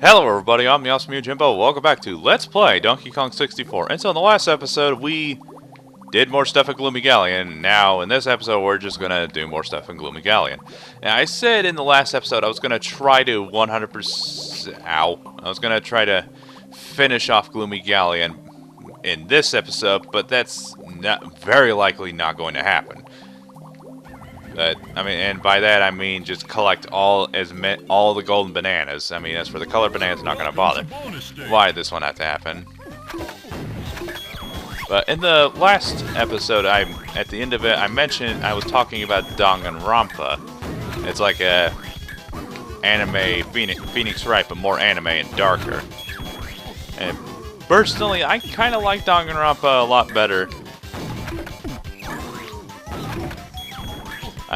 Hello everybody, I'm Yasumu Jimbo. Welcome back to Let's Play Donkey Kong 64. And so in the last episode, we did more stuff in Gloomy Galleon. Now, in this episode, we're just gonna do more stuff in Gloomy Galleon. Now, I said in the last episode I was gonna try to 100%... I was gonna try to finish off Gloomy Galleon in this episode, but that's very likely not going to happen. But I mean, and by that I mean just collect all the golden bananas. I mean, as for the colored bananas, not gonna bother. Why did this one have to happen? But in the last episode, at the end of it, I mentioned I was talking about Danganronpa. It's like a anime Phoenix Wright, but more anime and darker. And personally, I kind of like Danganronpa a lot better.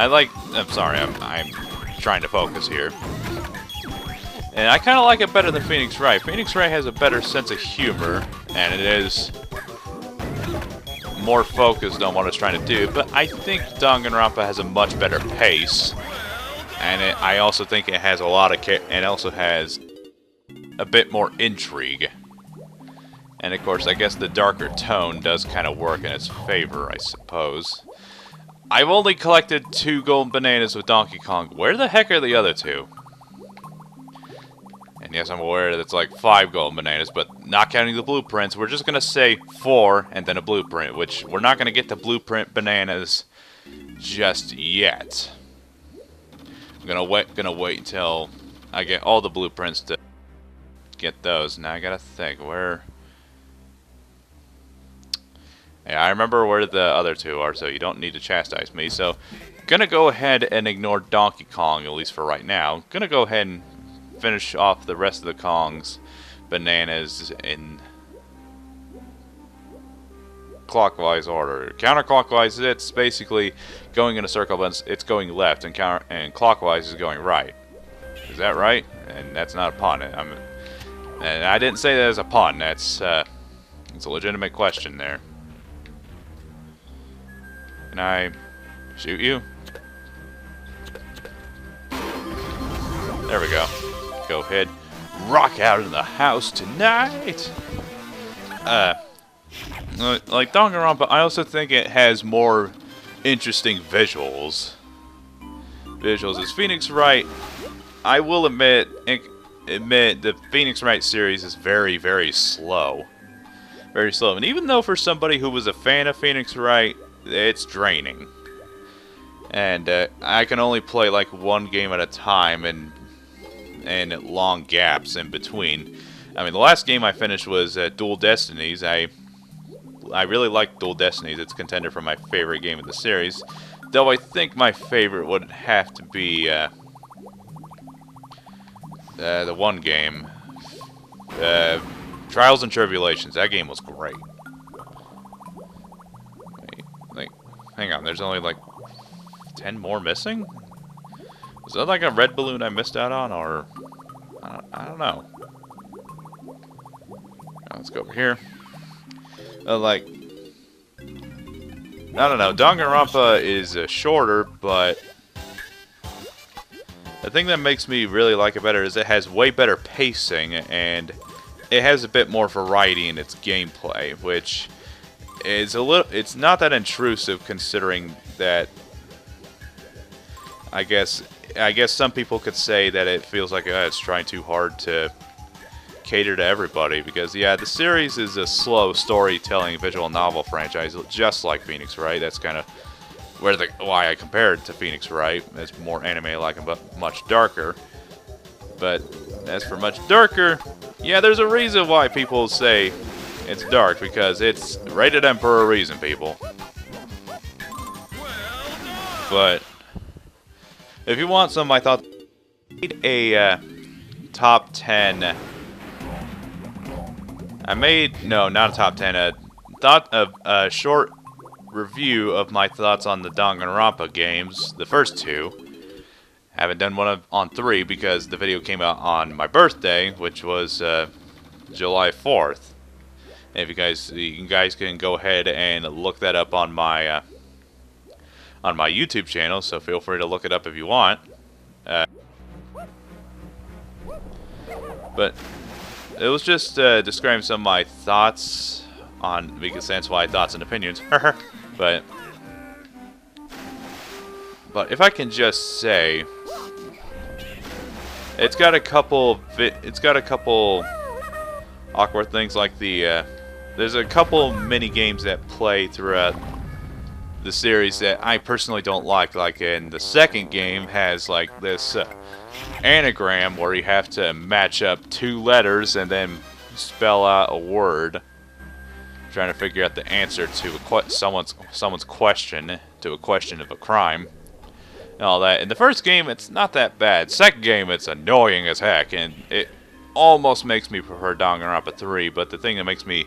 I'm sorry, I'm trying to focus here. And I kind of like it better than Phoenix Wright. Phoenix Wright has a better sense of humor, and it is more focused on what it's trying to do. But I think Danganronpa has a much better pace, and I also think it has a lot of and also has a bit more intrigue. And of course, I guess the darker tone does kind of work in its favor, I suppose. I've only collected 2 golden bananas with Donkey Kong. Where the heck are the other 2? And yes, I'm aware that it's like 5 golden bananas, but not counting the blueprints, we're just gonna say 4 and then a blueprint, which we're not gonna get the blueprint bananas just yet. I'm gonna wait until I get all the blueprints to get those. Now I gotta think where. Yeah, I remember where the other 2 are, so you don't need to chastise me. So, gonna go ahead and ignore Donkey Kong, at least for right now. Gonna go ahead and finish off the rest of the Kong's bananas in clockwise order. Counterclockwise, it's basically going in a circle, but it's going left, and clockwise is going right. Is that right? And that's not a pun. And I didn't say that as a pun. That's it's a legitimate question there. Can I shoot you? There we go. Go ahead. Rock out of the house tonight! Like Danganronpa, I also think it has more interesting visuals. As Phoenix Wright, I will admit the Phoenix Wright series is very, very slow. Very slow. And even though for somebody who was a fan of Phoenix Wright, it's draining. And I can only play like 1 game at a time and long gaps in between. I mean, the last game I finished was Dual Destinies. I really like Dual Destinies. It's a contender for my favorite game of the series. Though I think my favorite would have to be the one game, Trials and Tribulations. That game was great. Hang on, there's only like 10 more missing? Was that like a red balloon I missed out on, or... I don't know. Now, let's go over here. I don't know, Danganronpa is shorter, but... the thing that makes me really like it better is it has way better pacing, and it has a bit more variety in its gameplay, which... it's not that intrusive, considering that I guess some people could say that it feels like it's trying too hard to cater to everybody, because yeah, the series is a slow storytelling visual novel franchise, just like Phoenix Wright. That's kind of why I compare it to Phoenix Wright. It's more anime-like and much darker. But as for much darker, yeah, there's a reason why people say it's dark, because it's rated M for a reason, people. But if you want some, I thought a top 10. No, not a top 10. A short review of my thoughts on the Danganronpa games, the first 2. Haven't done one on 3 because the video came out on my birthday, which was July 4th. If you guys can go ahead and look that up on my YouTube channel, so feel free to look it up if you want. But it was just describing some of my thoughts on, because that's why thoughts and opinions. but if I can just say, it's got a couple awkward things, like there's a couple mini games that play throughout the series that I personally don't like. Like in the second game has like this anagram where you have to match up 2 letters and then spell out a word, trying to figure out the answer to someone's question, to a question of a crime, and all that. In the first game, it's not that bad. Second game, it's annoying as heck, and it almost makes me prefer Danganronpa 3. But the thing that makes me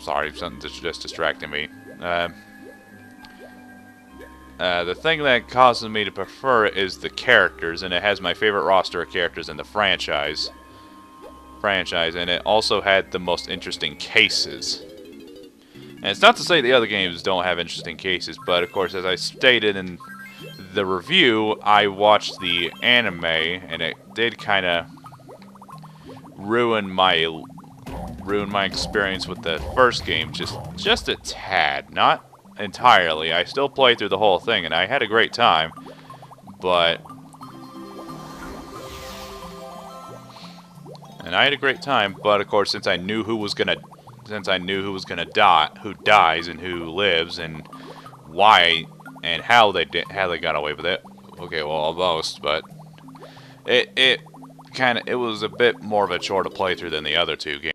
sorry, something's just distracting me. The thing that causes me to prefer it is the characters, and it has my favorite roster of characters in the franchise, and it also had the most interesting cases. And it's not to say the other games don't have interesting cases, but of course, as I stated in the review, I watched the anime, and it did kind of ruin my experience with the first game, just a tad, not entirely. I still played through the whole thing, and I had a great time, but of course, since I knew who was gonna die, who dies, and who lives, and why and how they got away with it. Okay, well, almost, but it was a bit more of a chore to play through than the other 2 games,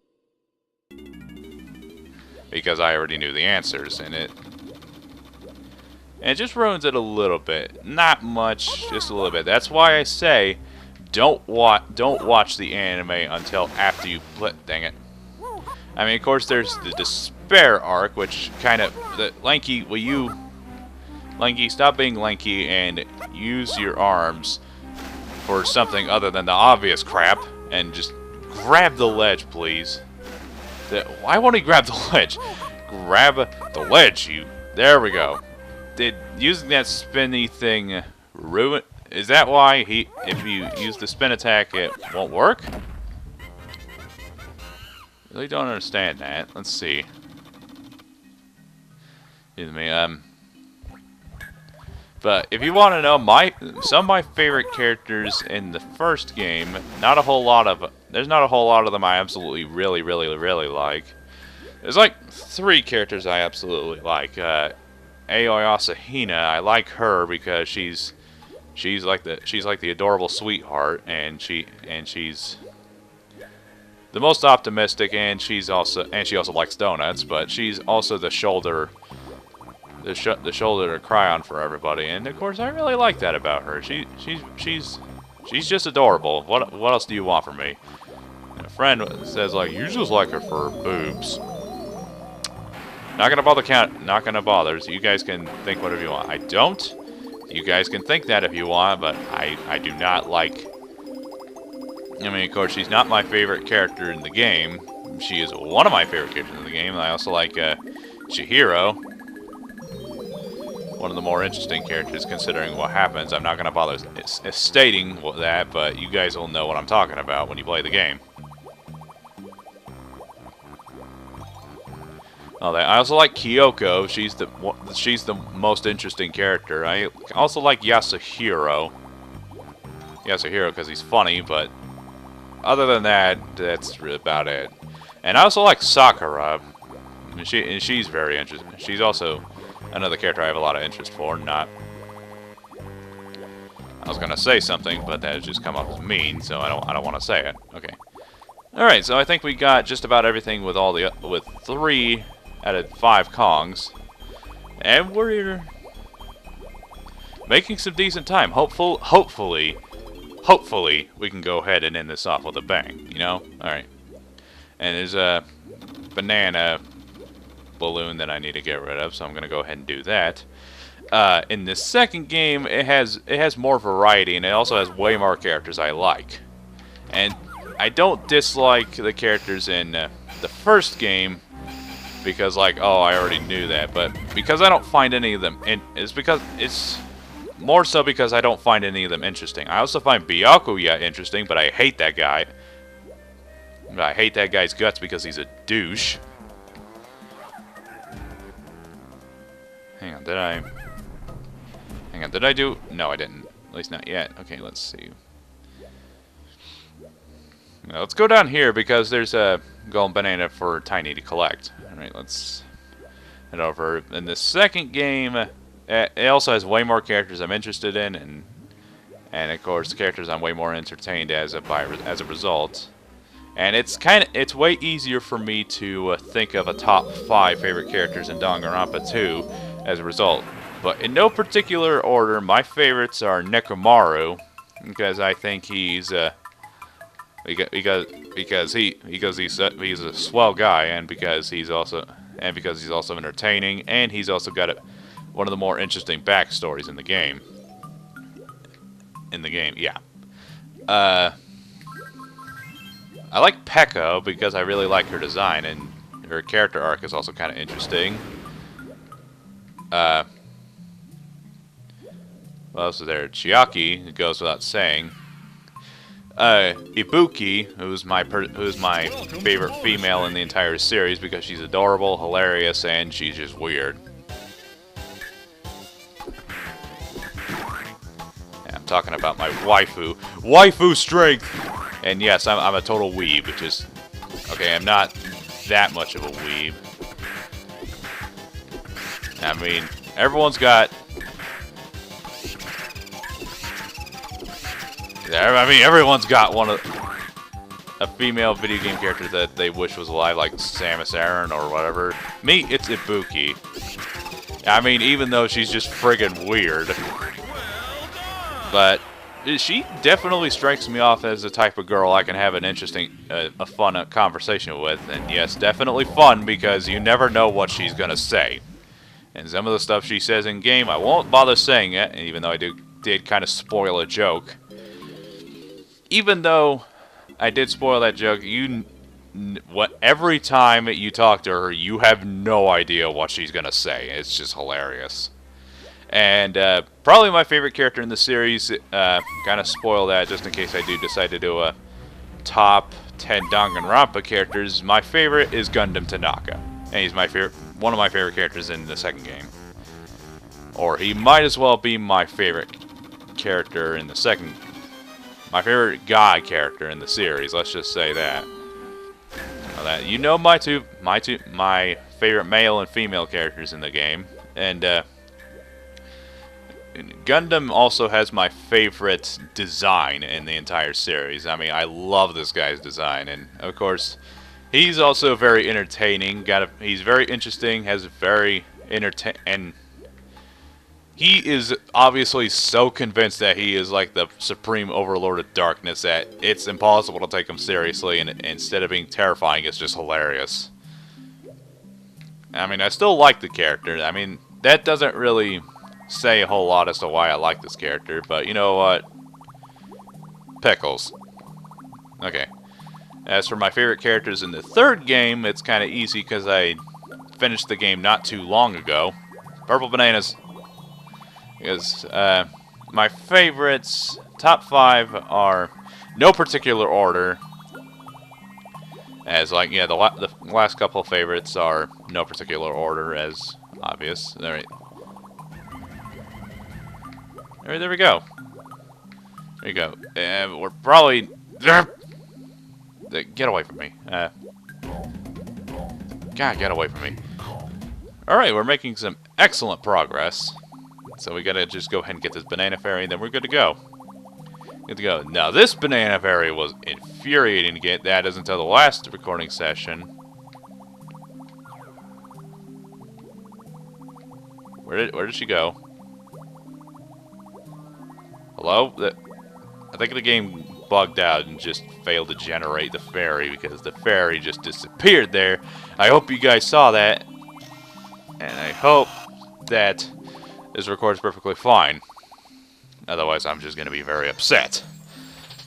because I already knew the answers, and it just ruins it a little bit. Not much, just a little bit. That's why I say don't watch the anime until after you play. Dang it. I mean, of course, there's the despair arc, which kind of Lanky. Lanky, stop being lanky and use your arms for something other than the obvious crap, and just grab the ledge, please. Why won't he grab the ledge? Grab the ledge, you. There we go. Did using that spinny thing ruin? Is that why if you use the spin attack, it won't work? Really don't understand that. Let's see. Excuse me. But if you want to know some of my favorite characters in the first game, there's not a whole lot of them I absolutely really like. There's like 3 characters I absolutely like. Aoi Asahina, I like her because she's like the adorable sweetheart, and she's the most optimistic, and she also likes donuts, but she's also the shoulder to cry on for everybody, and of course I really like that about her. She's just adorable. What else do you want from me? And a friend says, like, you just like her for her boobs. Not gonna bother. So you guys can think whatever you want. I don't. You guys can think that if you want, but I do not like. I mean, of course, she's not my favorite character in the game. She is one of my favorite characters in the game. I also like Chihiro, one of the more interesting characters considering what happens. I'm not gonna bother stating that, but you guys will know what I'm talking about when you play the game. I also like Kyoko. She's the most interesting character. I also like Yasuhiro. Because he's funny, but other than that, that's about it. And I also like Sakura. She's very interesting. She's also another character I have a lot of interest for. I was gonna say something, but that has just come up as mean, so I don't want to say it. Okay. All right. So I think we got just about everything with with 3 out of 5 Kongs, and we're making some decent time. Hopefully we can go ahead and end this off with a bang, you know? Alright. And there's a banana balloon that I need to get rid of, so I'm gonna go ahead and do that. In the second game, it has more variety, and it also has way more characters I like. And I don't dislike the characters in the first game, because, like, oh, I already knew that, but because I don't find any of them, and it's because it's more so because I don't find any of them interesting. I also find Byakuya interesting, but I hate that guy. I hate that guy's guts because he's a douche. Hang on, did I do? No, I didn't. At least not yet. Okay, let's see. Now, let's go down here because there's a golden banana for Tiny to collect. Alright, let's head over. In the second game, it also has way more characters I'm interested in, and of course, characters I'm way more entertained as a result. And it's way easier for me to think of a top 5 favorite characters in Danganronpa 2 as a result. But in no particular order, my favorites are Nekomaru, because I think he's because he's a swell guy, and because he's also entertaining, and he's also got one of the more interesting backstories in the game. Yeah. I like Pekko because I really like her design, and her character arc is also kind of interesting. What else is there? Chiaki, it goes without saying. Ibuki, who's my favorite female in the entire series because she's adorable, hilarious, and she's just weird. Yeah, I'm talking about my waifu strength. And yes, I'm a total weeb, which is okay. I'm not that much of a weeb. I mean, everyone's got. Everyone's got a female video game character that they wish was alive, like Samus Aran or whatever. Me, it's Ibuki. I mean, even though she's just friggin' weird, but she definitely strikes me off as the type of girl I can have an interesting, a fun conversation with. And yes, definitely fun because you never know what she's gonna say. And some of the stuff she says in game, I won't bother saying it, even though I did kind of spoil a joke. Even though I did spoil that joke, every time you talk to her, you have no idea what she's gonna say. It's just hilarious. And probably my favorite character in the series, kind of spoil that just in case I do decide to do a top 10 Danganronpa characters. My favorite is Gundam Tanaka, and he's one of my favorite characters in the second game. Or he might as well be my favorite character in the second. My favorite guy character in the series. Let's just say that. You know my favorite male and female characters in the game, and Gundam also has my favorite design in the entire series. I mean, I love this guy's design, and of course, he's also very entertaining. He's very interesting. Has very and he is obviously so convinced that he is like the supreme overlord of darkness that it's impossible to take him seriously, and instead of being terrifying, it's just hilarious. I mean, I still like the character. I mean, that doesn't really say a whole lot as to why I like this character, but you know what? Pickles. Okay. As for my favorite characters in the third game, it's kind of easy because I finished the game not too long ago. Purple bananas. Because my favorites, top 5, are no particular order. As like, yeah, the last couple of favorites are no particular order, as obvious. Alright. There we go. There you go. We're probably... Get away from me. God, get away from me. Alright, we're making some excellent progress. So we gotta just go ahead and get this banana fairy, and then we're good to go. Good to go. Now, this banana fairy was infuriating to get. That is until the last recording session. Where did she go? Hello? I think the game bugged out and just failed to generate the fairy because the fairy just disappeared there. I hope you guys saw that. And I hope that this records perfectly fine. Otherwise, I'm just going to be very upset.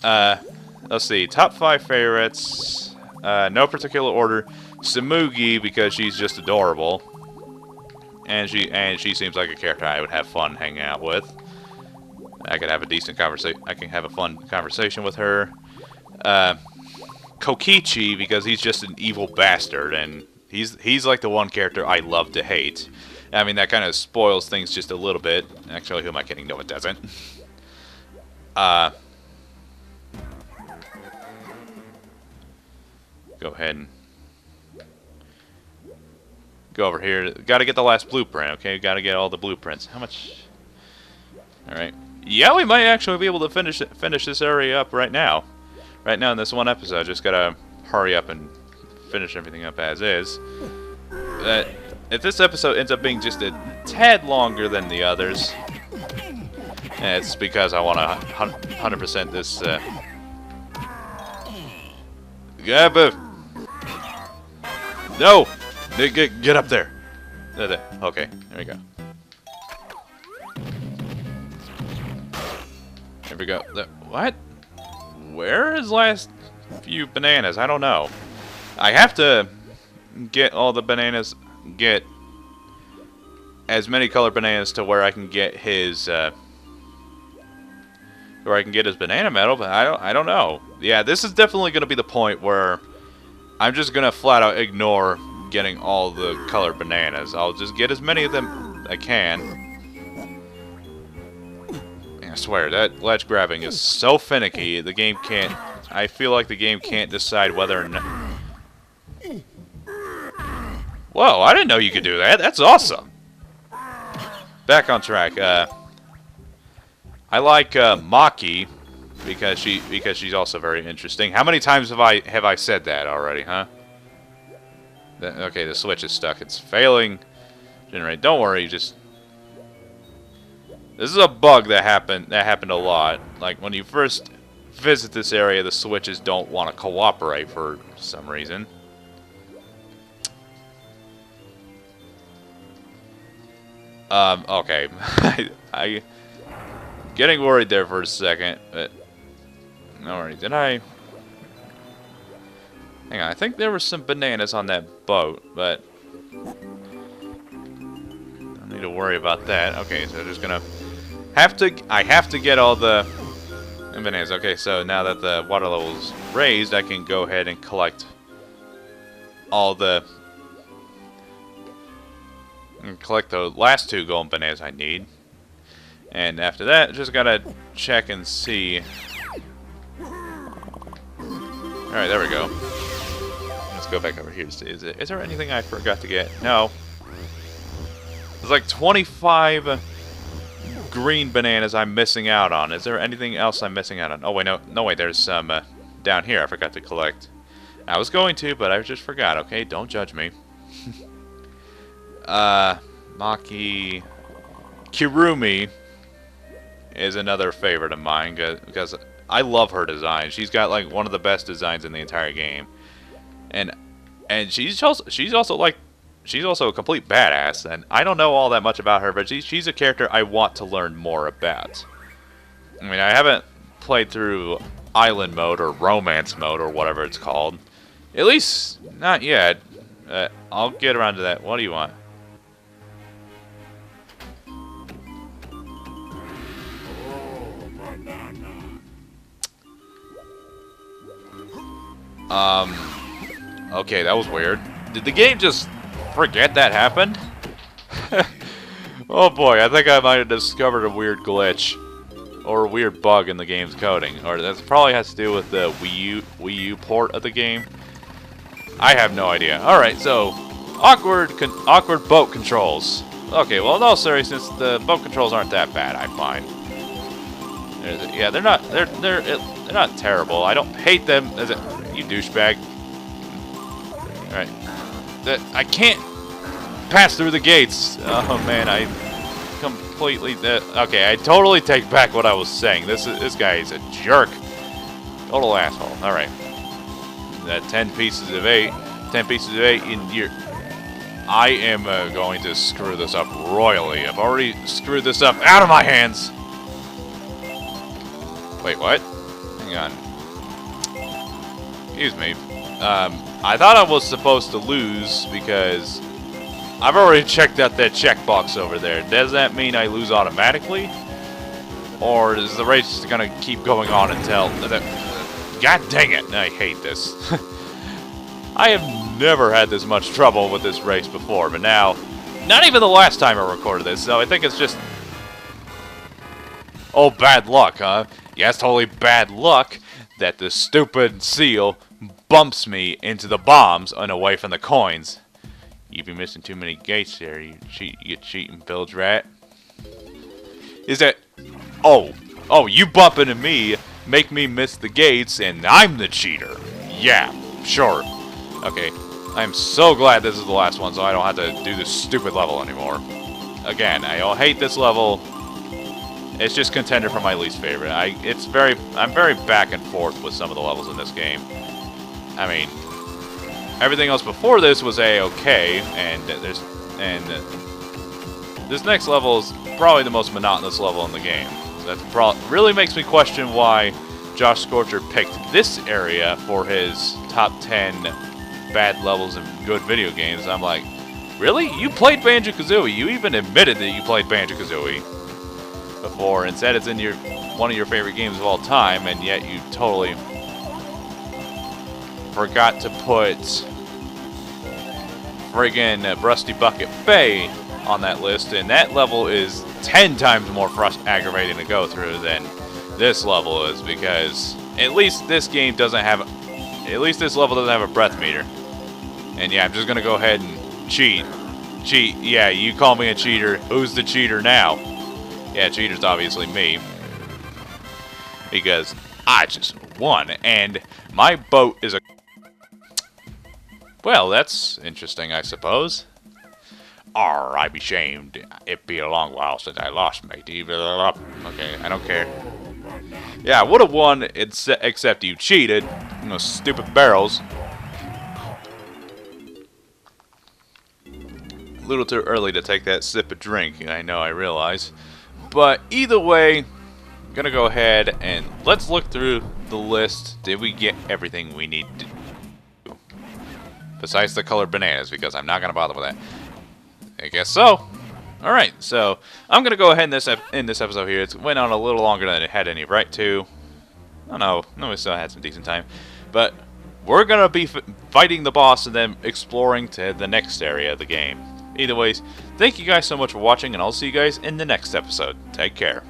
Let's see. Top 5 favorites. No particular order. Samugi, because she's just adorable. And she seems like a character I would have fun hanging out with. I could have a decent conversation. I can have a fun conversation with her. Kokichi, because he's just an evil bastard, and he's like the one character I love to hate. I mean, that kind of spoils things just a little bit. Actually, who am I kidding? No, it doesn't. Go ahead and go over here. Got to get the last blueprint, okay? Got to get all the blueprints. How much? All right. Yeah, we might actually be able to finish this area up right now. Right now in this one episode, just gotta hurry up and finish everything up as is. If this episode ends up being just a tad longer than the others, it's because I want to 100% this. Yeah, but no, get up there. Okay, there we go. There we go. What? Where is last few bananas? I don't know. I have to get all the bananas, get as many colored bananas to where I can get his banana medal, but I don't know. Yeah, this is definitely going to be the point where I'm just going to flat out ignore getting all the colored bananas. I'll just get as many of them as I can. I swear, that ledge grabbing is so finicky, the game can't... I feel like the game can't decide whether or not... Whoa, I didn't know you could do that. That's awesome. Back on track. I like Maki because she's also very interesting. How many times have I said that already, huh? Okay, the switch is stuck. It's failing. Generate. Don't worry, just... This is a bug that happened a lot. Like when you first visit this area, the switches don't want to cooperate for some reason. Okay. I getting worried there for a second, but no worries. Did I? Hang on, I think there were some bananas on that boat, but don't need to worry about that. Okay, so just gonna I have to get all the bananas. Okay, so now that the water level's raised, I can go ahead and collect all the last 2 golden bananas I need. And after that, just gotta check and see. Alright, there we go. Let's go back over here to see. Is there anything I forgot to get? No. There's like 25 green bananas I'm missing out on. Is there anything else I'm missing out on? Oh wait, no wait, there's some down here I forgot to collect. I was going to, but I just forgot. Okay, don't judge me. Maki Kirumi is another favorite of mine because I love her design. She's got like one of the best designs in the entire game, and she's also a complete badass. And I don't know all that much about her, but she's a character I want to learn more about. I mean, I haven't played through Island Mode or Romance Mode or whatever it's called. At least not yet. I'll get around to that. What do you want? Okay, that was weird. Did the game just forget that happened? Oh boy, I think I might have discovered a weird glitch. Or a weird bug in the game's coding. Or that probably has to do with the Wii U port of the game. I have no idea. Alright, so awkward boat controls. Okay, well in all seriousness, the boat controls aren't that bad, I find. Yeah, they're not terrible. I don't hate them. You douchebag. Alright. I can't pass through the gates. Oh man, I completely... okay, I totally take back what I was saying. This guy is a jerk. Total asshole. Alright. 10 pieces of 8. 10 pieces of 8 in your... I am going to screw this up royally. I've already screwed this up out of my hands. Wait, what? Hang on. Excuse me. I thought I was supposed to lose because I've already checked out that checkbox over there. Does that mean I lose automatically? or is the race gonna keep going on until... God dang it, I hate this. I have never had this much trouble with this race before, but now... Not even the last time I recorded this, so I think it's just... Oh, bad luck, huh? Yeah, it's totally bad luck that the stupid seal bumps me into the bombs and away from the coins. You be missing too many gates there, you cheating bilge rat. Is that... Oh, you bump into me, make me miss the gates, and I'm the cheater. Yeah, sure. Okay, I'm so glad this is the last one, so I don't have to do this stupid level anymore. Again, I hate this level. It's just contender for my least favorite. I'm very back and forth with some of the levels in this game. I mean, everything else before this was A-okay, and this next level is probably the most monotonous level in the game. So that really makes me question why Josh Scorcher picked this area for his top 10 bad levels in good video games. I'm like, really? You played Banjo-Kazooie. You even admitted that you played Banjo-Kazooie before and said it's in one of your favorite games of all time, and yet you totally forgot to put friggin' Rusty Bucket Bay on that list, and that level is 10 times more aggravating to go through than this level is, because at least this level doesn't have a breath meter. And yeah, I'm just gonna go ahead and cheat. Yeah, you call me a cheater. Who's the cheater now? Yeah, cheater's obviously me, because I just won, and my boat is a... Well, that's interesting, I suppose. Arr, I be shamed. It be a long while since I lost, matey. Okay, I don't care. Yeah, I would have won, except you cheated. You know, stupid barrels. A little too early to take that sip of drink, I know, I realize. But either way, I'm gonna go ahead and let's look through the list. Did we get everything we need to do? Besides the colored bananas, because I'm not gonna bother with that. I guess so. Alright, so I'm gonna go ahead in this episode here. It went on a little longer than it had any right to. I don't know. No, we still had some decent time. But we're gonna be fighting the boss and then exploring to the next area of the game. Either ways, thank you guys so much for watching, and I'll see you guys in the next episode. Take care.